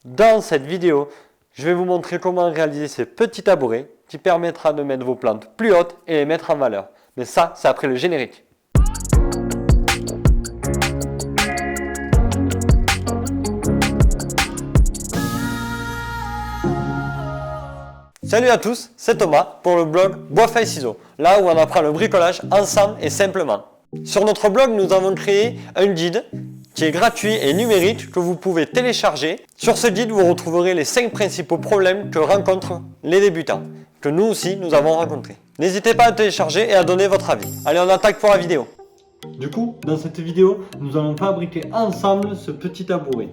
Dans cette vidéo, je vais vous montrer comment réaliser ce petit tabouret qui permettra de mettre vos plantes plus hautes et les mettre en valeur. Mais ça, c'est après le générique. Salut à tous, c'est Thomas pour le blog Bois Feuille Ciseaux, là où on apprend le bricolage ensemble et simplement. Sur notre blog, nous avons créé un guide qui est gratuit et numérique que vous pouvez télécharger. Sur ce guide, vous retrouverez les 5 principaux problèmes que rencontrent les débutants, que nous aussi nous avons rencontrés. N'hésitez pas à télécharger et à donner votre avis. Allez, on attaque pour la vidéo. Du coup, dans cette vidéo, nous allons fabriquer ensemble ce petit tabouret.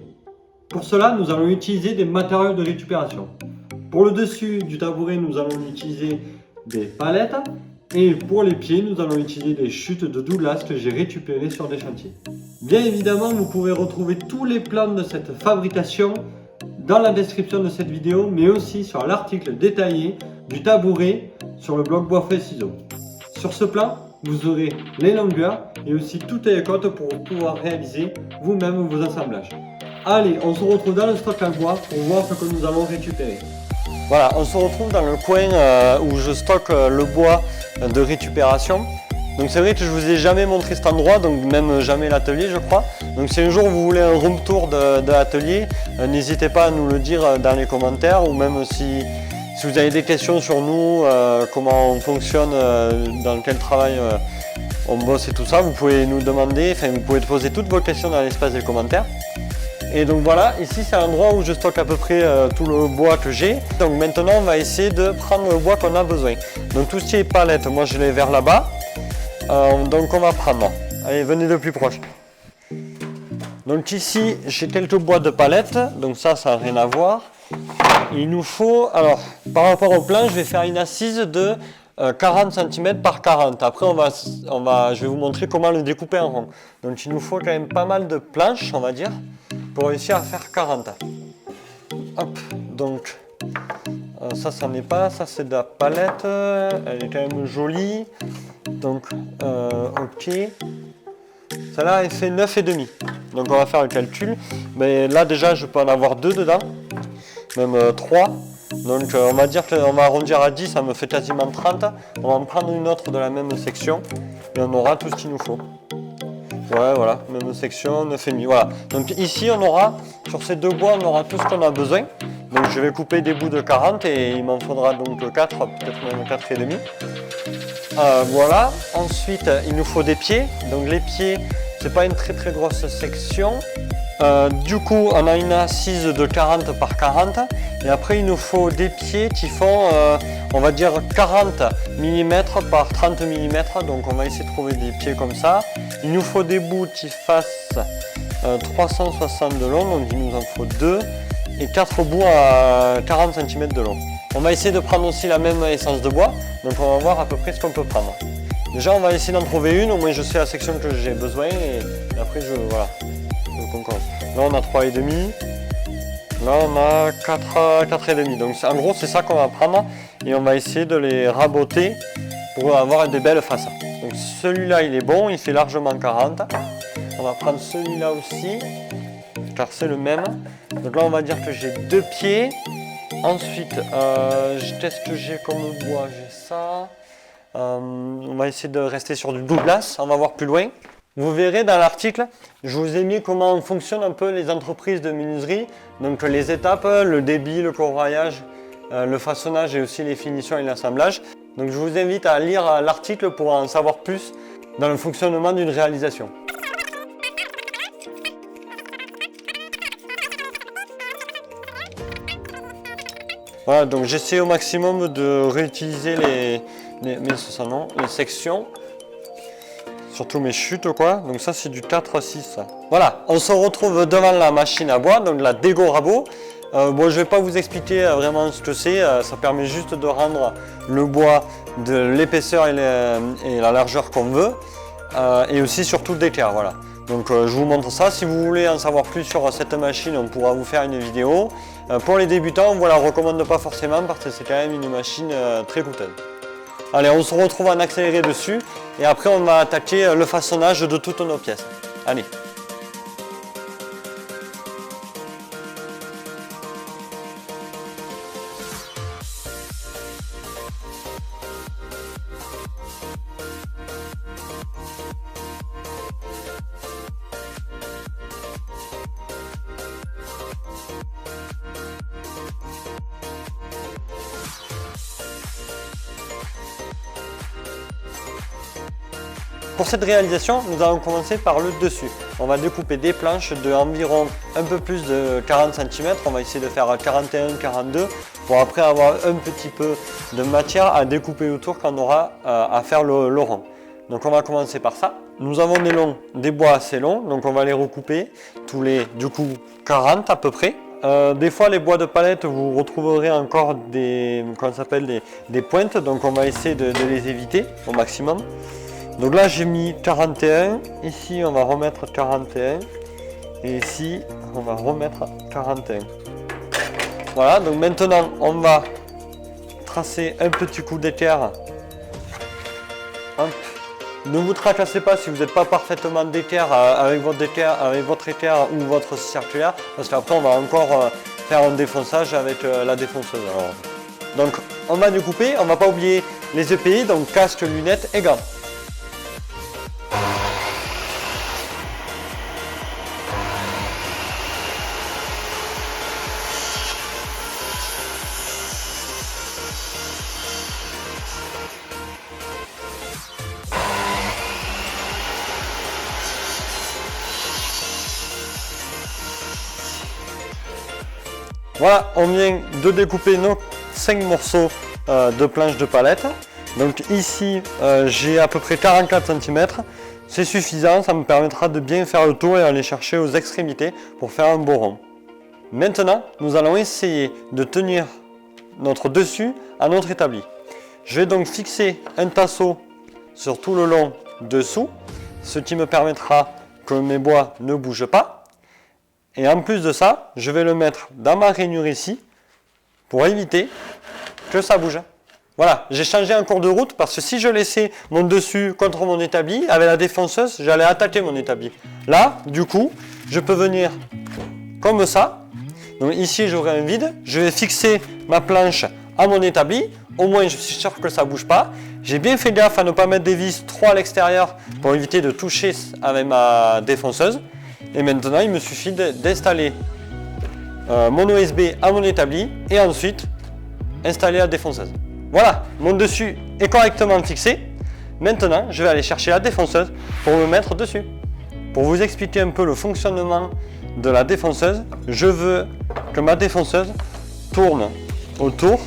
Pour cela, nous allons utiliser des matériaux de récupération. Pour le dessus du tabouret, nous allons utiliser des palettes. Et pour les pieds, nous allons utiliser des chutes de Douglas que j'ai récupérées sur des chantiers. Bien évidemment, vous pouvez retrouver tous les plans de cette fabrication dans la description de cette vidéo, mais aussi sur l'article détaillé du tabouret sur le blog Bois Feuille Ciseaux. Sur ce plan, vous aurez les longueurs et aussi toutes les cotes pour pouvoir réaliser vous-même vos assemblages. Allez, on se retrouve dans le stock à bois pour voir ce que nous allons récupérer. Voilà, on se retrouve dans le coin où je stocke le bois de récupération. Donc c'est vrai que je vous ai jamais montré cet endroit, donc même jamais l'atelier je crois. Donc si un jour vous voulez un room tour de l'atelier, n'hésitez pas à nous le dire dans les commentaires, ou même si vous avez des questions sur nous, comment on fonctionne, dans quel travail on bosse et tout ça, vous pouvez nous demander, enfin vous pouvez poser toutes vos questions dans l'espace des commentaires. Et donc voilà, ici c'est l'endroit où je stocke à peu près tout le bois que j'ai. Donc maintenant on va essayer de prendre le bois qu'on a besoin. Donc tout ce qui est palette, moi je l'ai vers là-bas. Donc on va prendre. Allez, venez de plus proche. Donc ici j'ai quelques bois de palette, donc ça n'a rien à voir. Il nous faut, alors par rapport au plan, je vais faire une assise de 40 cm par 40. Après je vais vous montrer comment le découper en rond. Donc il nous faut quand même pas mal de planches, on va dire, pour réussir à faire 40. Hop, donc ça n'est pas, ça c'est de la palette, elle est quand même jolie. Donc ok, celle-là elle fait 9,5. Donc on va faire le calcul. Mais là déjà je peux en avoir 2 dedans, même 3. Donc on va dire qu'on va arrondir à 10, ça me fait quasiment 30. On va en prendre une autre de la même section et on aura tout ce qu'il nous faut. Ouais, voilà, même section, 9,5, voilà. Donc ici on aura, sur ces 2 bois, on aura tout ce qu'on a besoin. Donc je vais couper des bouts de 40 et il m'en faudra donc 4, peut-être même 4,5. Voilà, ensuite il nous faut des pieds. Donc les pieds, c'est pas une très grosse section. Du coup on a une assise de 40 par 40 et après il nous faut des pieds qui font on va dire 40 mm par 30 mm, donc on va essayer de trouver des pieds comme ça. Il nous faut des bouts qui fassent 360 de long, donc il nous en faut 2 et 4 bouts à 40 cm de long. On va essayer de prendre aussi la même essence de bois, donc on va voir à peu près ce qu'on peut prendre. Déjà on va essayer d'en trouver une, au moins je sais la section que j'ai besoin et après voilà. Donc on commence. Là on a 3,5, là on a 4,5. Donc en gros c'est ça qu'on va prendre et on va essayer de les raboter pour avoir des belles faces. Donc celui-là il est bon, il fait largement 40. On va prendre celui-là aussi, car c'est le même. Donc là on va dire que j'ai 2 pieds. Ensuite, qu'est-ce que j'ai comme bois? J'ai ça. On va essayer de rester sur du Douglas, on va voir plus loin. Vous verrez dans l'article, je vous ai mis comment fonctionnent un peu les entreprises de menuiserie. Donc les étapes, le débit, le corroyage, le façonnage et aussi les finitions et l'assemblage. Donc je vous invite à lire l'article pour en savoir plus dans le fonctionnement d'une réalisation. Voilà, donc j'essaie au maximum de réutiliser les sections. Surtout mes chutes quoi, donc ça c'est du 4-6. Voilà, on se retrouve devant la machine à bois, donc la Dego Rabot. Bon, je ne vais pas vous expliquer vraiment ce que c'est, ça permet juste de rendre le bois de l'épaisseur et la largeur qu'on veut, et aussi surtout d'éclair, voilà. Donc je vous montre ça, si vous voulez en savoir plus sur cette machine, on pourra vous faire une vidéo. Pour les débutants, on ne la recommande pas forcément parce que c'est quand même une machine très coûteuse. Allez, on se retrouve en accéléré dessus et après on va attaquer le façonnage de toutes nos pièces. Allez. Pour cette réalisation, nous allons commencer par le dessus. On va découper des planches de environ un peu plus de 40 cm. On va essayer de faire 41-42 pour après avoir un petit peu de matière à découper autour quand on aura à faire le rond. Donc on va commencer par ça. Nous avons des bois assez longs, donc on va les recouper tous les du coup 40 à peu près. Des fois les bois de palette vous retrouverez encore des pointes, donc on va essayer de les éviter au maximum. Donc là j'ai mis 41, ici on va remettre 41 et ici on va remettre 41. Voilà, donc maintenant on va tracer un petit coup d'équerre. Ne vous tracassez pas si vous n'êtes pas parfaitement d'équerre avec votre équerre ou votre circulaire, parce qu'après on va encore faire un défonçage avec la défonceuse. Alors, donc on va découper, on ne va pas oublier les EPI, donc casque, lunettes et gants. Voilà, on vient de découper nos 5 morceaux de planche de palette. Donc ici, j'ai à peu près 44 cm. C'est suffisant, ça me permettra de bien faire le tour et aller chercher aux extrémités pour faire un beau rond. Maintenant, nous allons essayer de tenir notre dessus à notre établi. Je vais donc fixer un tasseau sur tout le long dessous, ce qui me permettra que mes bois ne bougent pas. Et en plus de ça, je vais le mettre dans ma rainure ici pour éviter que ça bouge. Voilà, j'ai changé en cours de route parce que si je laissais mon dessus contre mon établi, avec la défonceuse, j'allais attaquer mon établi. Là, du coup, je peux venir comme ça. Donc ici, j'aurai un vide. Je vais fixer ma planche à mon établi. Au moins, je suis sûr que ça ne bouge pas. J'ai bien fait gaffe à ne pas mettre des vis trop à l'extérieur pour éviter de toucher avec ma défonceuse. Et maintenant, il me suffit d'installer mon OSB à mon établi et ensuite installer la défonceuse. Voilà, mon dessus est correctement fixé. Maintenant, je vais aller chercher la défonceuse pour me mettre dessus. Pour vous expliquer un peu le fonctionnement de la défonceuse, je veux que ma défonceuse tourne autour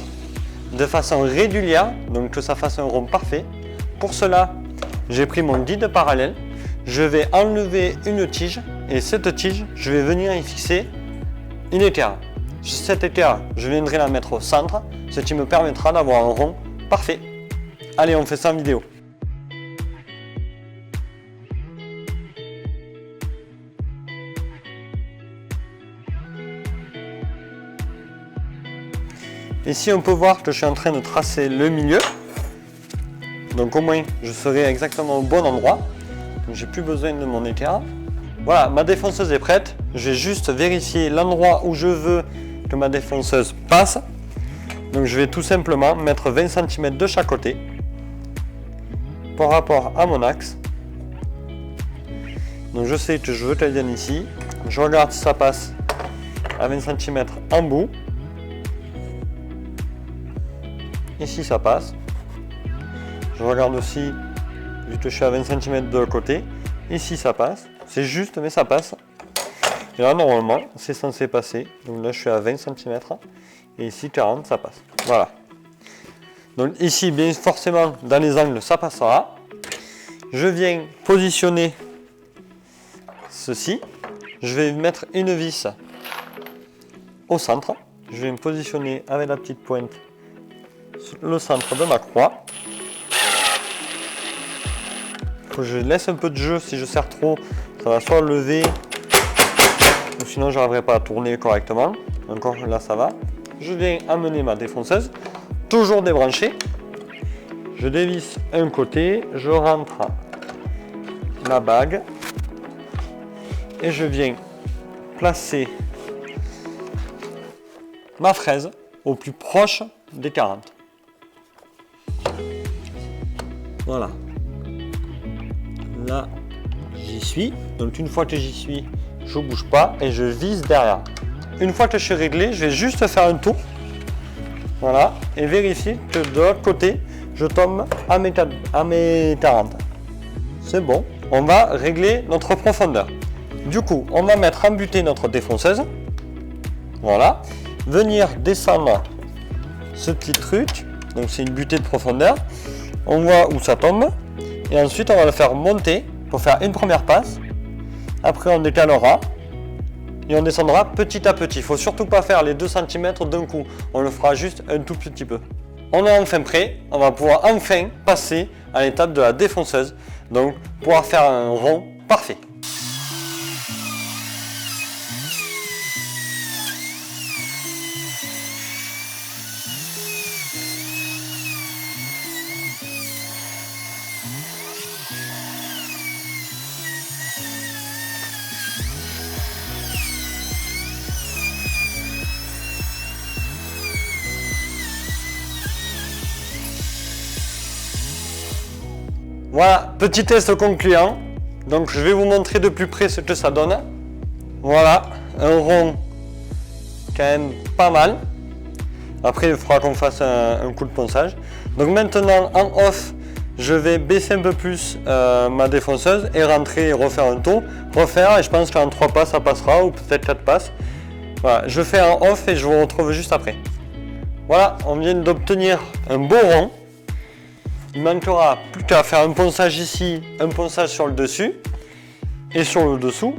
de façon régulière, donc que ça fasse un rond parfait. Pour cela, j'ai pris mon guide parallèle. Je vais enlever une tige et cette tige, je vais venir y fixer une équerre. Cette équerre, je viendrai la mettre au centre, ce qui me permettra d'avoir un rond parfait. Allez, on fait ça en vidéo. Ici, on peut voir que je suis en train de tracer le milieu. Donc au moins, je serai exactement au bon endroit. J'ai plus besoin de mon équerre. Voilà, ma défonceuse est prête. Je vais juste vérifier l'endroit où je veux que ma défonceuse passe. Donc je vais tout simplement mettre 20 cm de chaque côté par rapport à mon axe. Donc je sais que je veux qu'elle vienne ici. Je regarde si ça passe à 20 cm en bout. Ici ça passe. Je regarde aussi, vu que je suis à 20 cm de côté, ici ça passe, c'est juste mais ça passe. Et là normalement c'est censé passer, donc là je suis à 20 cm et ici 40 ça passe. Voilà. Donc ici bien forcément dans les angles ça passera. Je viens positionner ceci, je vais mettre une vis au centre, je vais me positionner avec la petite pointe sur le centre de ma croix. Je laisse un peu de jeu, si je serre trop, ça va soit lever, ou sinon je n'arriverai pas à tourner correctement. Encore là ça va. Je viens amener ma défonceuse, toujours débranchée. Je dévisse un côté, je rentre la bague et je viens placer ma fraise au plus proche des 40. Voilà. Là, j'y suis. Donc une fois que j'y suis, je ne bouge pas et je vise derrière. Une fois que je suis réglé, je vais juste faire un tour. Voilà. Et vérifier que de l'autre côté, je tombe à mes 40. c'est bon. On va régler notre profondeur. Du coup, on va mettre en butée notre défonceuse. Voilà. Venir descendre ce petit truc. Donc c'est une butée de profondeur. On voit où ça tombe. Et ensuite, on va le faire monter pour faire une première passe. Après, on décalera. Et on descendra petit à petit. Il ne faut surtout pas faire les 2 cm d'un coup. On le fera juste un tout petit peu. On est enfin prêt. On va pouvoir enfin passer à l'étape de la défonceuse. Donc, pouvoir faire un rond parfait. Voilà, petit test concluant. Donc je vais vous montrer de plus près ce que ça donne. Voilà, un rond quand même pas mal. Après il faudra qu'on fasse un coup de ponçage. Donc maintenant en off, je vais baisser un peu plus ma défonceuse et rentrer et refaire un tour. Refaire et je pense qu'en 3 passes ça passera ou peut-être 4 passes. Voilà, je fais en off et je vous retrouve juste après. Voilà, on vient d'obtenir un beau rond. Il manquera plus qu'à faire un ponçage ici, un ponçage sur le dessus et sur le dessous,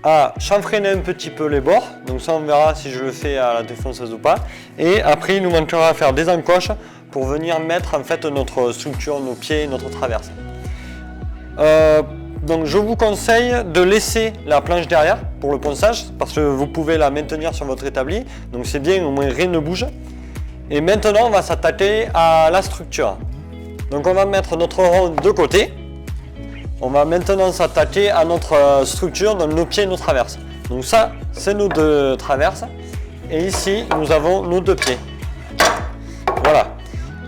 à chanfreiner un petit peu les bords, donc ça on verra si je le fais à la défonceuse ou pas, et après il nous manquera à faire des encoches pour venir mettre en fait notre structure, nos pieds, notre traverse. Donc je vous conseille de laisser la planche derrière pour le ponçage, parce que vous pouvez la maintenir sur votre établi, donc c'est bien, au moins rien ne bouge. Et maintenant on va s'attaquer à la structure. Donc on va mettre notre rond de côté. On va maintenant s'attaquer à notre structure, dans nos pieds et nos traverses. Donc ça, c'est nos 2 traverses. Et ici, nous avons nos 2 pieds. Voilà.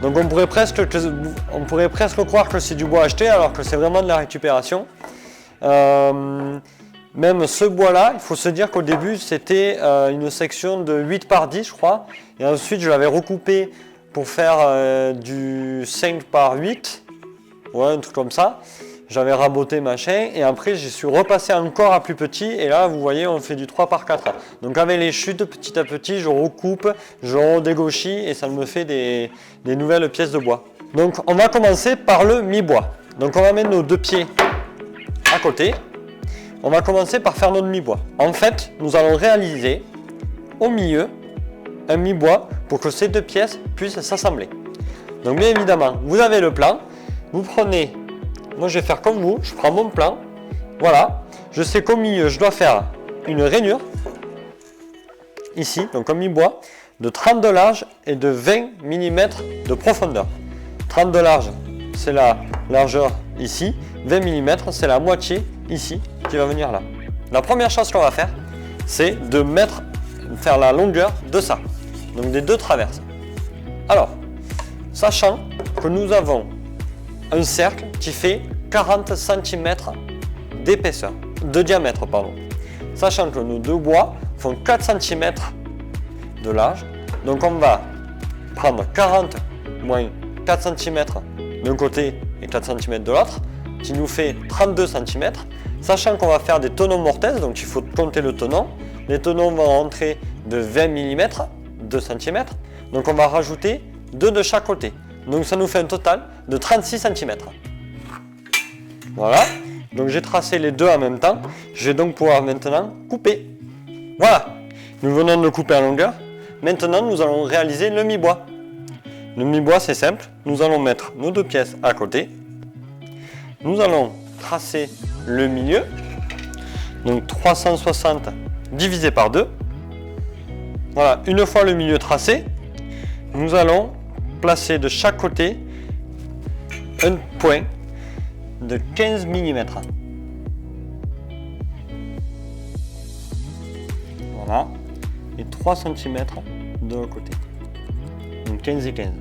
Donc on pourrait presque croire que c'est du bois acheté, alors que c'est vraiment de la récupération. Même ce bois-là, il faut se dire qu'au début, c'était une section de 8 par 10, je crois. Et ensuite, je l'avais recoupé pour faire du 5 par 8, ouais, un truc comme ça. J'avais raboté machin et après je suis repassé encore à plus petit et là vous voyez on fait du 3 par 4. Donc avec les chutes petit à petit je recoupe, je redégauchis et ça me fait des nouvelles pièces de bois. Donc on va commencer par le mi-bois. Donc on va mettre nos 2 pieds à côté. On va commencer par faire notre mi-bois. En fait nous allons réaliser au milieu un mi-bois pour que ces 2 pièces puissent s'assembler. Donc bien évidemment, vous avez le plan, vous prenez, moi je vais faire comme vous, je prends mon plan, voilà, je sais qu'au milieu je dois faire une rainure, ici, donc un mi-bois, de 30 de large et de 20 mm de profondeur. 30 de large, c'est la largeur ici, 20 mm, c'est la moitié ici qui va venir là. La première chose qu'on va faire, c'est de faire la longueur de ça. Donc des 2 traverses. Alors, sachant que nous avons un cercle qui fait 40 cm d'épaisseur, de diamètre, pardon. Sachant que nos 2 bois font 4 cm de large. Donc on va prendre 40 moins 4 cm d'un côté et 4 cm de l'autre, qui nous fait 32 cm. Sachant qu'on va faire des tenons mortaises, donc il faut compter le tenon. Les tenons vont rentrer de 20 mm, 2 cm. Donc on va rajouter 2 de chaque côté. Donc ça nous fait un total de 36 cm. Voilà. Donc j'ai tracé les 2 en même temps. Je vais donc pouvoir maintenant couper. Voilà. Nous venons de couper en longueur. Maintenant nous allons réaliser le mi-bois. Le mi-bois c'est simple. Nous allons mettre nos 2 pièces à côté. Nous allons tracer le milieu. Donc 360 divisé par 2. Voilà, une fois le milieu tracé, nous allons placer de chaque côté un point de 15 mm. Voilà, et 3 cm de l'autre côté. Donc 15 et 15.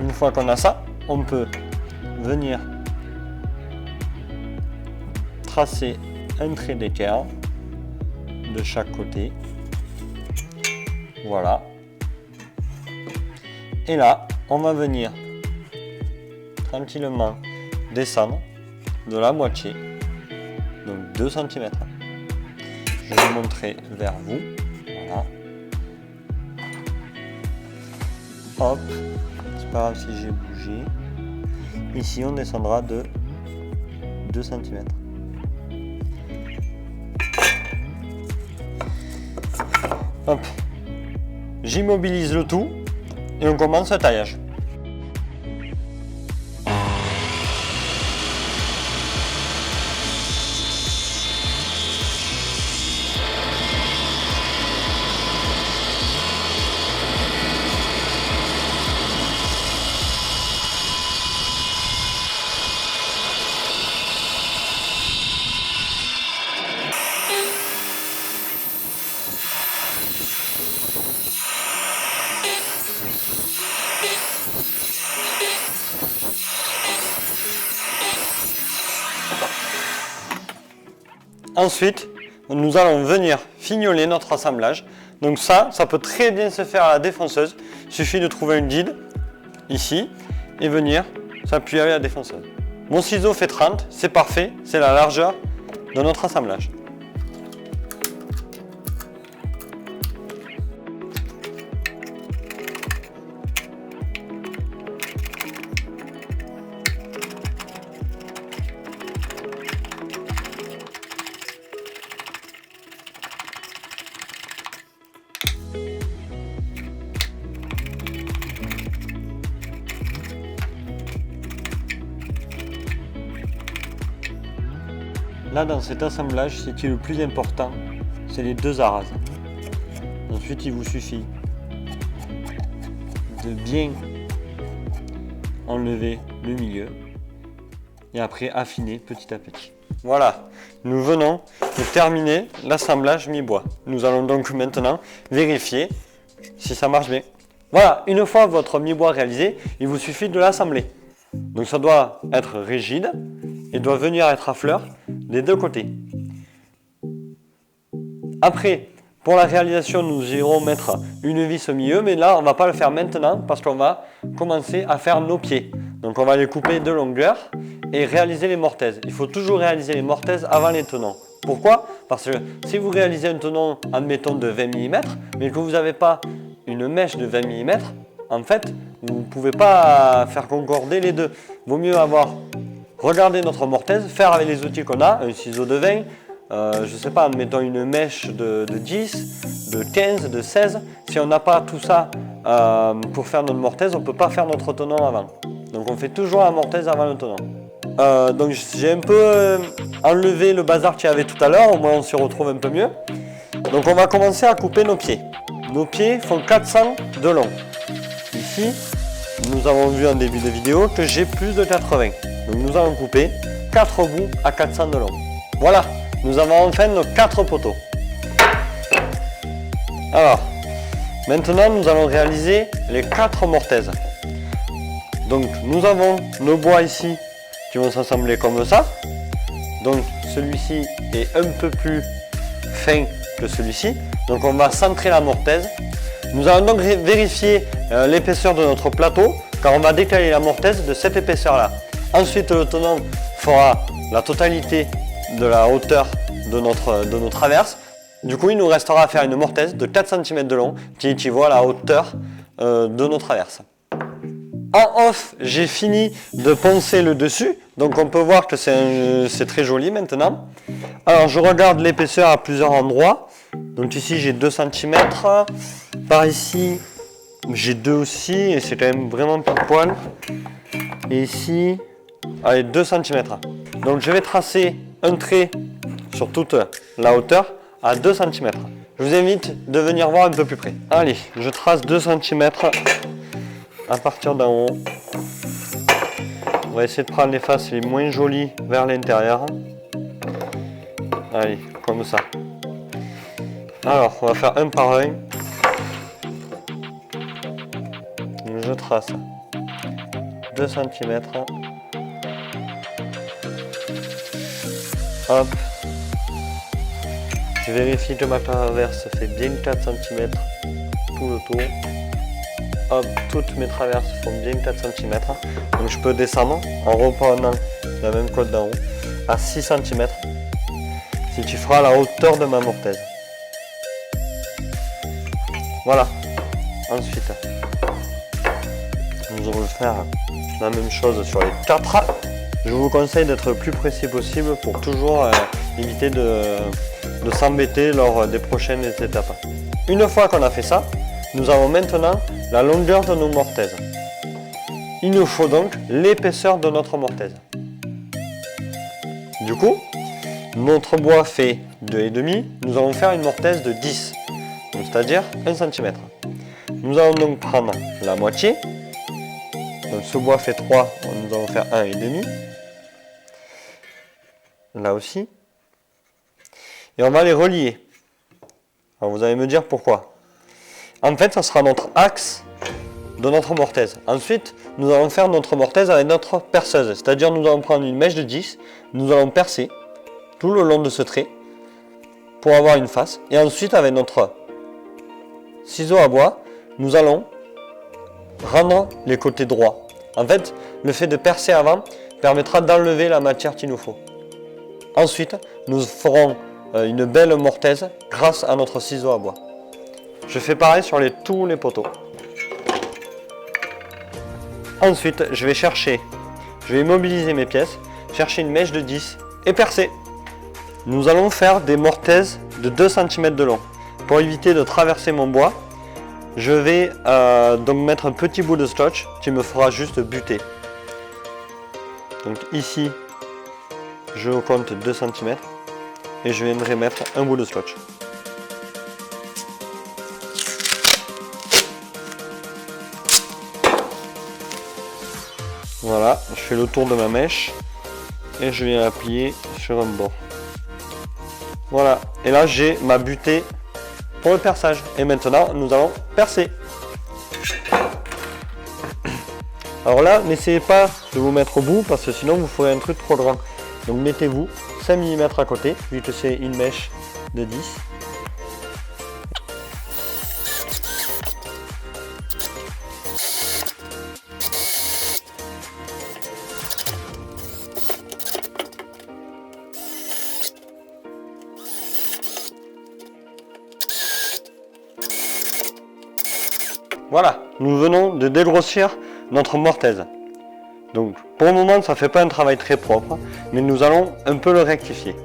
Une fois qu'on a ça, on peut venir tracer un trait d'équerre de chaque côté. Voilà. Et là, on va venir tranquillement descendre de la moitié, donc 2 cm. Je vais montrer vers vous. Voilà. Hop, c'est pas grave si j'ai bougé. Ici, on descendra de 2 cm. Hop, j'immobilise le tout et on commence le taillage. Ensuite, nous allons venir fignoler notre assemblage. Donc ça peut très bien se faire à la défonceuse. Il suffit de trouver une guide, ici, et venir s'appuyer avec la défonceuse. Mon ciseau fait 30, c'est parfait, c'est la largeur de notre assemblage. Là, dans cet assemblage, ce qui est le plus important, c'est les deux arases. Ensuite, il vous suffit de bien enlever le milieu et après affiner petit à petit. Voilà, nous venons de terminer l'assemblage mi-bois. Nous allons donc maintenant vérifier si ça marche bien. Voilà, une fois votre mi-bois réalisé, il vous suffit de l'assembler. Donc ça doit être rigide et doit venir être à fleur des deux côtés. Après, pour la réalisation, nous irons mettre une vis au milieu, mais là, on ne va pas le faire maintenant parce qu'on va commencer à faire nos pieds. Donc on va les couper de longueur et réaliser les mortaises. Il faut toujours réaliser les mortaises avant les tenons. Pourquoi? Parce que si vous réalisez un tenon, admettons, de 20 mm, mais que vous n'avez pas une mèche de 20 mm, en fait, vous ne pouvez pas faire concorder les deux. Vaut mieux regarder notre mortaise, faire avec les outils qu'on a, un ciseau de 20, je ne sais pas, admettons une mèche de 10, de 15, de 16. Si on n'a pas tout ça pour faire notre mortaise, on ne peut pas faire notre tenon avant. Donc on fait toujours la mortaise avant le tenon. Donc j'ai un peu enlevé le bazar qu'il y avait tout à l'heure, au moins on s'y retrouve un peu mieux. Donc on va commencer à couper nos pieds. Nos pieds font 400 de long. Ici, nous avons vu en début de vidéo que j'ai plus de 80. Donc nous allons couper 4 bouts à 400 de long. Voilà, nous avons enfin nos 4 poteaux. Alors, maintenant nous allons réaliser les 4 mortaises. Donc nous avons nos bois ici qui vont s'assembler comme ça. Donc celui-ci est un peu plus fin que celui-ci. Donc on va centrer la mortaise. Nous allons donc vérifier l'épaisseur de notre plateau car on va décaler la mortaise de cette épaisseur là. Ensuite le tenon fera la totalité de la hauteur de nos traverses. Du coup il nous restera à faire une mortaise de 4 cm de long qui équivaut à la hauteur de nos traverses. En off, j'ai fini de poncer le dessus, donc on peut voir que c'est très joli maintenant. Alors je regarde l'épaisseur à plusieurs endroits. Donc ici j'ai 2 cm, par ici j'ai 2 aussi et c'est quand même vraiment pile poil. Et ici, allez, 2 cm. Donc je vais tracer un trait sur toute la hauteur à 2 cm. Je vous invite de venir voir un peu plus près. Allez, je trace 2 cm à partir d'en haut. On va essayer de prendre les faces les moins jolies vers l'intérieur. Allez, comme ça. Alors, on va faire un par un. Je trace 2 cm. Hop. Je vérifie que ma traverse fait bien 4 cm tout le tour. Hop, toutes mes traverses font bien 4 cm. Donc je peux descendre en reprenant la même colle d'en haut, à 6 cm. Si tu feras la hauteur de ma mortaise. Voilà. Ensuite, nous allons faire la même chose sur les 4. Je vous conseille d'être le plus précis possible pour toujours éviter de s'embêter lors des prochaines étapes. Une fois qu'on a fait ça, nous avons maintenant la longueur de nos mortaises. Il nous faut donc l'épaisseur de notre mortaise. Du coup, notre bois fait 2,5, nous allons faire une mortaise de 10, c'est-à-dire 1 cm. Nous allons donc prendre la moitié. Donc ce bois fait 3, nous allons faire 1,5. Là aussi. Et on va les relier. Alors vous allez me dire pourquoi. En fait, ça sera notre axe de notre mortaise. Ensuite, nous allons faire notre mortaise avec notre perceuse. C'est-à-dire nous allons prendre une mèche de 10, nous allons percer tout le long de ce trait pour avoir une face. Et ensuite, avec notre ciseau à bois, nous allons rendre les côtés droits. En fait, le fait de percer avant permettra d'enlever la matière qu'il nous faut. Ensuite, nous ferons une belle mortaise grâce à notre ciseau à bois. Je fais pareil sur tous les poteaux. Ensuite, je vais immobiliser mes pièces, chercher une mèche de 10 et percer. Nous allons faire des mortaises de 2 cm de long. Pour éviter de traverser mon bois, je vais donc mettre un petit bout de scotch qui me fera juste buter. Donc ici, je compte 2 cm et je viendrai mettre un bout de scotch. Voilà, je fais le tour de ma mèche et je viens appuyer sur un bord. Voilà, et là j'ai ma butée pour le perçage. Et maintenant, nous allons percer. Alors là, n'essayez pas de vous mettre au bout parce que sinon vous ferez un truc trop grand. Donc mettez-vous 5 mm à côté, vu que c'est une mèche de 10. Voilà, nous venons de dégrossir notre mortaise. Donc pour le moment ça ne fait pas un travail très propre, mais nous allons un peu le rectifier.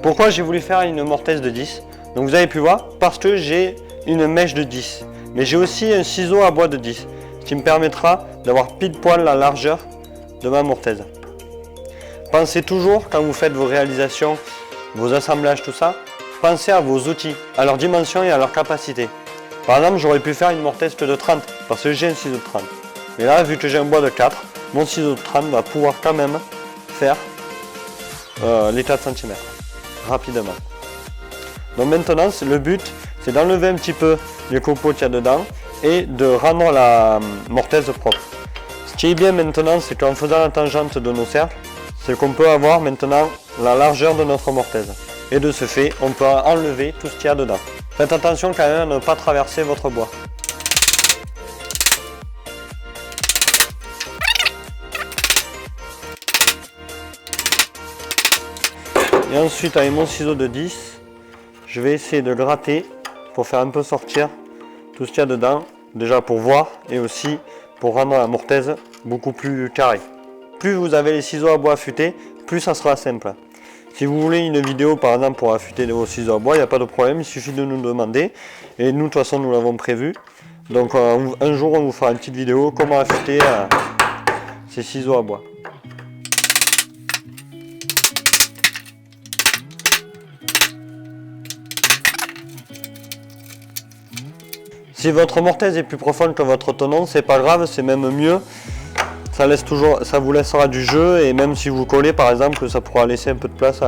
Pourquoi j'ai voulu faire une mortaise de 10? Donc vous avez pu voir, parce que j'ai une mèche de 10, mais j'ai aussi un ciseau à bois de 10, ce qui me permettra d'avoir pile poil la largeur de ma mortaise. Pensez toujours, quand vous faites vos réalisations, vos assemblages, tout ça, pensez à vos outils, à leur dimension et à leur capacité. Par exemple, j'aurais pu faire une mortaise que de 30, parce que j'ai un ciseau de 30. Mais là, vu que j'ai un bois de 4, mon ciseau de 30 va pouvoir quand même faire les 4 cm rapidement. Donc maintenant, le but, c'est d'enlever un petit peu les copeaux qu'il y a dedans et de rendre la mortaise propre. Ce qui est bien maintenant, c'est qu'en faisant la tangente de nos cercles, c'est qu'on peut avoir maintenant la largeur de notre mortaise. Et de ce fait, on peut enlever tout ce qu'il y a dedans. Faites attention quand même à ne pas traverser votre bois. Et ensuite, avec mon ciseau de 10, je vais essayer de gratter pour faire un peu sortir tout ce qu'il y a dedans. Déjà pour voir et aussi pour rendre la mortaise beaucoup plus carrée. Plus vous avez les ciseaux à bois affûtés, plus ça sera simple. Si vous voulez une vidéo par exemple pour affûter vos ciseaux à bois, il n'y a pas de problème, il suffit de nous demander. Et nous de toute façon nous l'avons prévu. Donc un jour on vous fera une petite vidéo comment affûter ces ciseaux à bois. Si votre mortaise est plus profonde que votre tenon, c'est pas grave, c'est même mieux. Ça vous laissera du jeu et même si vous collez par exemple, ça pourra laisser un peu de place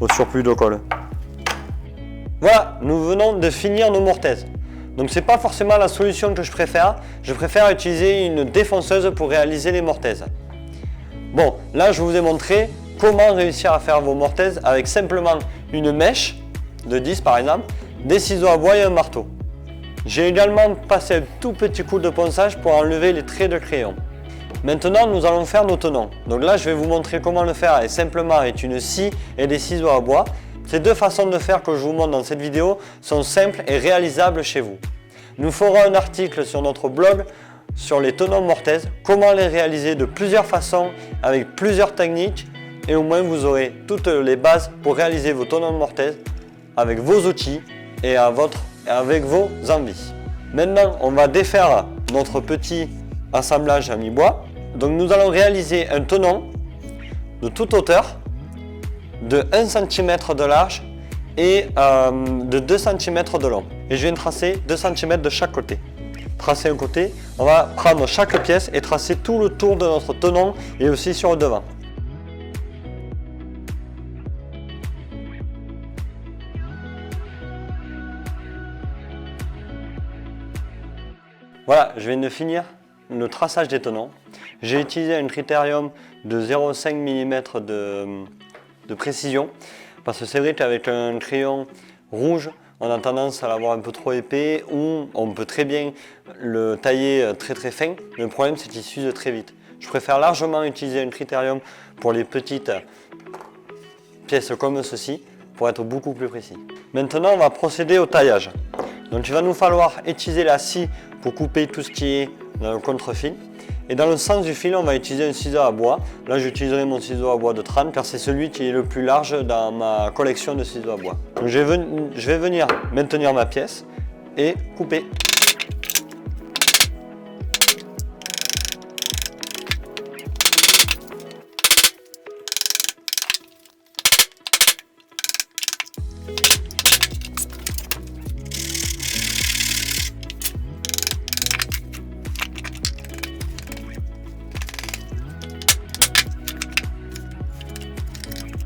au surplus de colle. Voilà, nous venons de finir nos mortaises. Donc c'est pas forcément la solution que je préfère utiliser une défonceuse pour réaliser les mortaises. Bon, là je vous ai montré comment réussir à faire vos mortaises avec simplement une mèche de 10 par exemple, des ciseaux à bois et un marteau. J'ai également passé un tout petit coup de ponçage pour enlever les traits de crayon. Maintenant, nous allons faire nos tenants. Donc là, je vais vous montrer comment le faire et simplement avec une scie et des ciseaux à bois. Ces deux façons de faire que je vous montre dans cette vidéo sont simples et réalisables chez vous. Nous ferons un article sur notre blog sur les tenants mortaises, comment les réaliser de plusieurs façons avec plusieurs techniques et au moins vous aurez toutes les bases pour réaliser vos tenants mortaises avec vos outils et avec vos envies. Maintenant, on va défaire notre petit assemblage à mi-bois. Donc nous allons réaliser un tenon de toute hauteur de 1 cm de large et de 2 cm de long. Et je viens de tracer 2 cm de chaque côté. Tracer un côté, on va prendre chaque pièce et tracer tout le tour de notre tenon et aussi sur le devant. Voilà, je viens de finir le traçage des tenons. J'ai utilisé un critérium de 0,5 mm de précision parce que c'est vrai qu'avec un crayon rouge, on a tendance à l'avoir un peu trop épais ou on peut très bien le tailler très fin. Le problème, c'est qu'il s'use très vite. Je préfère largement utiliser un critérium pour les petites pièces comme ceci pour être beaucoup plus précis. Maintenant, on va procéder au taillage. Donc il va nous falloir utiliser la scie pour couper tout ce qui est dans le contre-fil. Et dans le sens du fil, on va utiliser un ciseau à bois. Là, j'utiliserai mon ciseau à bois de 30 car c'est celui qui est le plus large dans ma collection de ciseaux à bois. Donc je vais venir maintenir ma pièce et couper.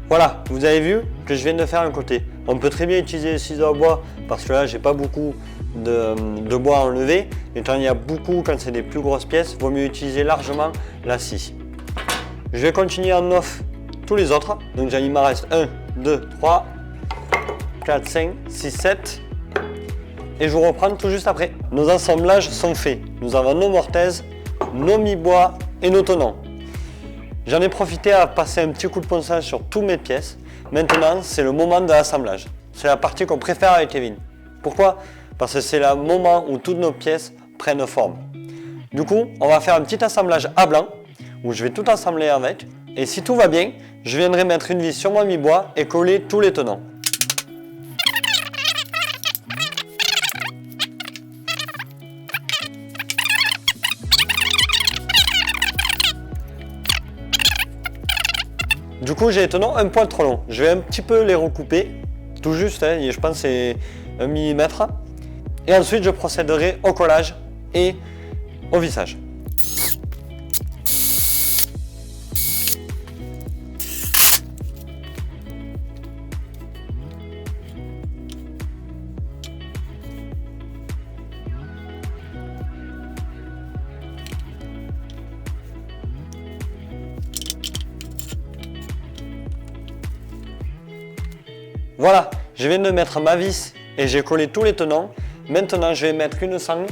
Voilà, vous avez vu que je viens de faire un côté. On peut très bien utiliser le ciseau à bois parce que là j'ai pas beaucoup de bois à enlever. Et quand il y a beaucoup, quand c'est des plus grosses pièces, il vaut mieux utiliser largement la scie. Je vais continuer en off tous les autres. Donc il m'en reste 1, 2, 3, 4, 5, 6, 7. Et je vous reprends tout juste après. Nos assemblages sont faits. Nous avons nos mortaises, nos mi-bois et nos tenons. J'en ai profité à passer un petit coup de ponçage sur toutes mes pièces. Maintenant, c'est le moment de l'assemblage. C'est la partie qu'on préfère avec Kevin. Pourquoi? Parce que c'est le moment où toutes nos pièces prennent forme. Du coup, on va faire un petit assemblage à blanc où je vais tout assembler avec. Et si tout va bien, je viendrai mettre une vis sur mon mi-bois et coller tous les tenons. Du coup, j'ai les tenons un poil trop longs. Je vais un petit peu les recouper, tout juste, hein, je pense que c'est 1 mm. Et ensuite, je procéderai au collage et au vissage. Voilà, je viens de mettre ma vis et j'ai collé tous les tenons. Maintenant, je vais mettre une sangle.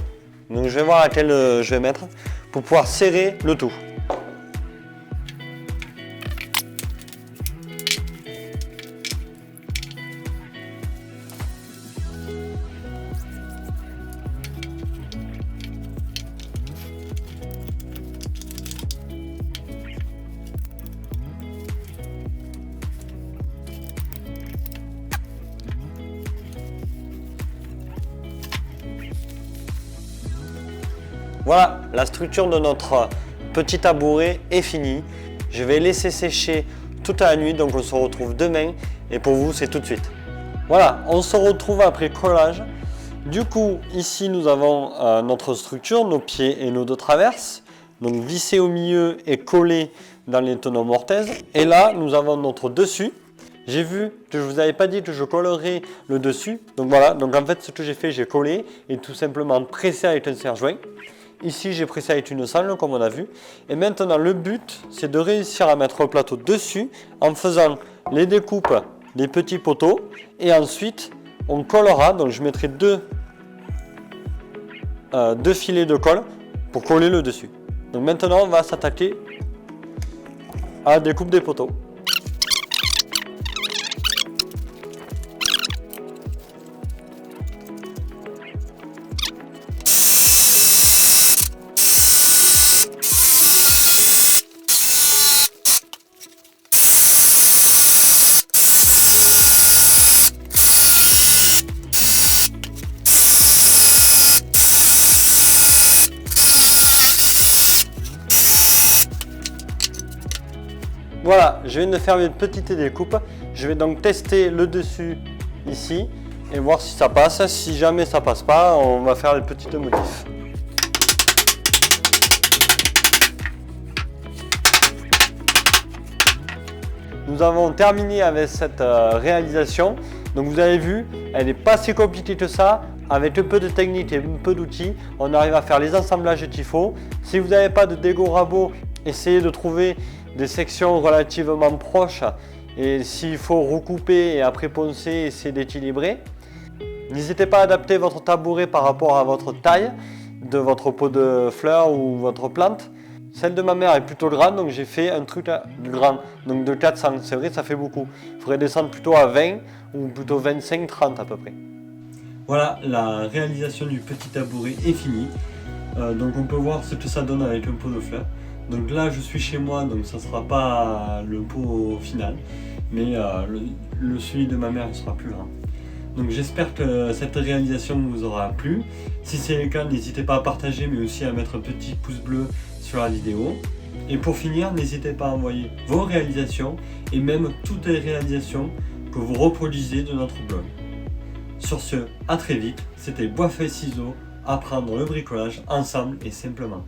Donc, je vais voir laquelle je vais mettre pour pouvoir serrer le tout. Voilà, la structure de notre petit tabouret est finie. Je vais laisser sécher toute la nuit, donc on se retrouve demain. Et pour vous, c'est tout de suite. Voilà, on se retrouve après collage. Du coup, ici, nous avons notre structure, nos pieds et nos deux traverses. Donc vissés au milieu et collés dans les tenons mortaises. Et là, nous avons notre dessus. J'ai vu que je ne vous avais pas dit que je collerais le dessus. Donc voilà, donc en fait, ce que j'ai fait, j'ai collé et tout simplement pressé avec un serre-joint. Ici, j'ai pressé avec une sangle, comme on a vu. Et maintenant, le but, c'est de réussir à mettre le plateau dessus en faisant les découpes des petits poteaux. Et ensuite, on collera. Donc, je mettrai deux filets de colle pour coller le dessus. Donc maintenant, on va s'attaquer à la découpe des poteaux. Voilà, je viens de faire une petite découpe. Je vais donc tester le dessus ici et voir si ça passe. Si jamais ça passe pas, on va faire les petites motifs. Nous avons terminé avec cette réalisation. Donc vous avez vu, elle n'est pas si compliquée que ça. Avec un peu de technique et un peu d'outils, on arrive à faire les assemblages qu'il faut. Si vous n'avez pas de Dego Rabo, essayez de trouver des sections relativement proches et s'il faut recouper et après poncer, essayer d'équilibrer. N'hésitez pas à adapter votre tabouret par rapport à votre taille de votre pot de fleurs ou votre plante. Celle de ma mère est plutôt grande, donc j'ai fait un truc grand, donc de 400. C'est vrai, ça fait beaucoup. Il faudrait descendre plutôt à 20 ou plutôt 25-30 à peu près. Voilà, la réalisation du petit tabouret est finie. Donc on peut voir ce que ça donne avec un pot de fleurs. Donc là je suis chez moi, donc ça ne sera pas le pot final, mais celui de ma mère sera plus grand. Donc j'espère que cette réalisation vous aura plu. Si c'est le cas, n'hésitez pas à partager, mais aussi à mettre un petit pouce bleu sur la vidéo. Et pour finir, n'hésitez pas à envoyer vos réalisations et même toutes les réalisations que vous reproduisez de notre blog. Sur ce, à très vite, c'était Bois Feuille Ciseaux, apprendre le bricolage ensemble et simplement.